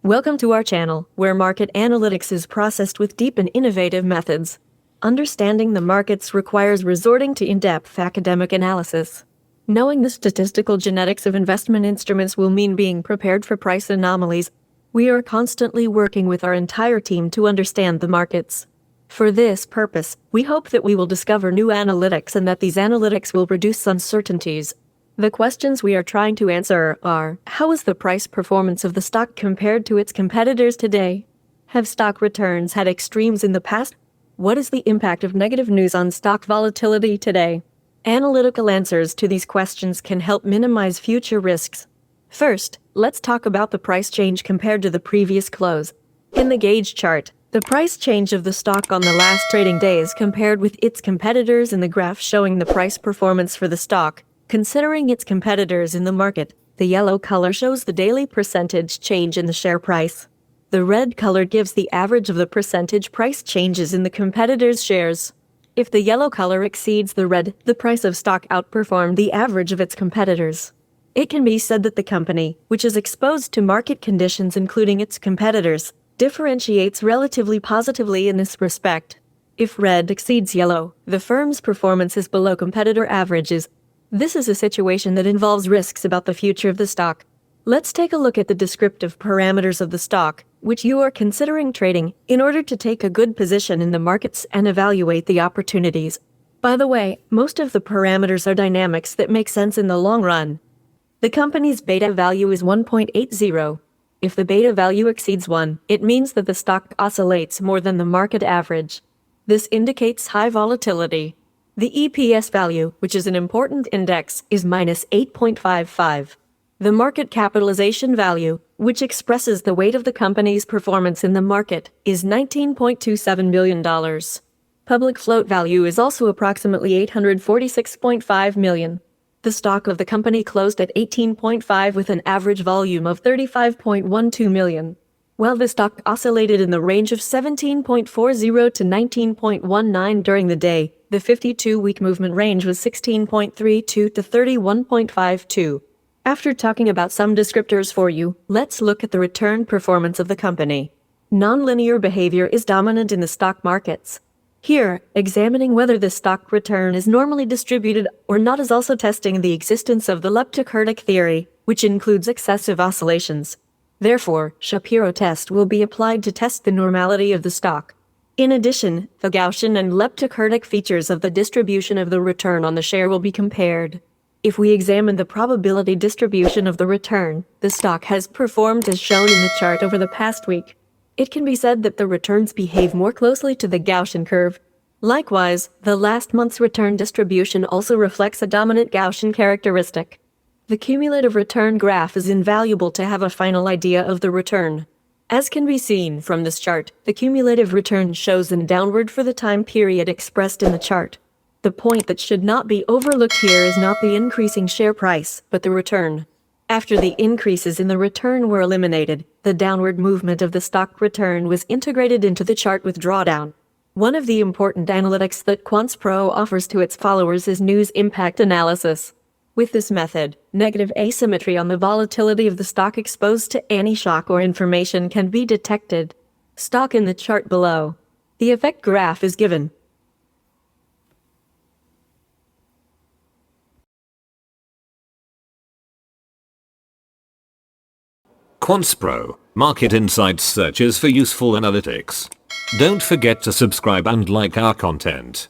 Welcome to our channel, where market analytics is processed with deep and innovative methods. Understanding the markets requires resorting to in-depth academic analysis. Knowing the statistical genetics of investment instruments will mean being prepared for price anomalies. We are constantly working with our entire team to understand the markets. For this purpose, we hope that we will discover new analytics and that these analytics will reduce uncertainties. The questions we are trying to answer are: how is the price performance of the stock compared to its competitors today? Have stock returns had extremes in the past? What is the impact of negative news on stock volatility today? Analytical answers to these questions can help minimize future risks. First, let's talk about the price change compared to the previous close. In the gauge chart, the price change of the stock on the last trading day is compared with its competitors in the graph showing the price performance for the stock. Considering its competitors in the market, the yellow color shows the daily percentage change in the share price. The red color gives the average of the percentage price changes in the competitors' shares. If the yellow color exceeds the red, the price of stock outperformed the average of its competitors. It can be said that the company, which is exposed to market conditions including its competitors, differentiates relatively positively in this respect. If red exceeds yellow, the firm's performance is below competitor averages. This is a situation that involves risks about the future of the stock. Let's take a look at the descriptive parameters of the stock, which you are considering trading, in order to take a good position in the markets and evaluate the opportunities. By the way, most of the parameters are dynamics that make sense in the long run. The company's beta value is 1.80. If the beta value exceeds 1, it means that the stock oscillates more than the market average. This indicates high volatility. The EPS value, which is an important index, is minus 8.55. The market capitalization value, which expresses the weight of the company's performance in the market, is $19.27 billion. Public float value is also approximately $846.5 million. The stock of the company closed at 18.5 with an average volume of 35.12 million. While the stock oscillated in the range of 17.40 to 19.19 during the day, the 52-week movement range was 16.32 to 31.52. After talking about some descriptors for you, let's look at the return performance of the company. Nonlinear behavior is dominant in the stock markets. Here, examining whether the stock return is normally distributed or not is also testing the existence of the leptokurtic theory, which includes excessive oscillations. Therefore, Shapiro test will be applied to test the normality of the stock. In addition, the Gaussian and leptokurtic features of the distribution of the return on the share will be compared. If we examine the probability distribution of the return, the stock has performed as shown in the chart over the past week. It can be said that the returns behave more closely to the Gaussian curve. Likewise, the last month's return distribution also reflects a dominant Gaussian characteristic. The cumulative return graph is invaluable to have a final idea of the return. As can be seen from this chart, the cumulative return shows in downward for the time period expressed in the chart. The point that should not be overlooked here is not the increasing share price, but the return. After the increases in the return were eliminated, the downward movement of the stock return was integrated into the chart with drawdown. One of the important analytics that QuantPro offers to its followers is news impact analysis. With this method, negative asymmetry on the volatility of the stock exposed to any shock or information can be detected. Stock in the chart below. The effect graph is given. QuantPro, market insights searches for useful analytics. Don't forget to subscribe and like our content.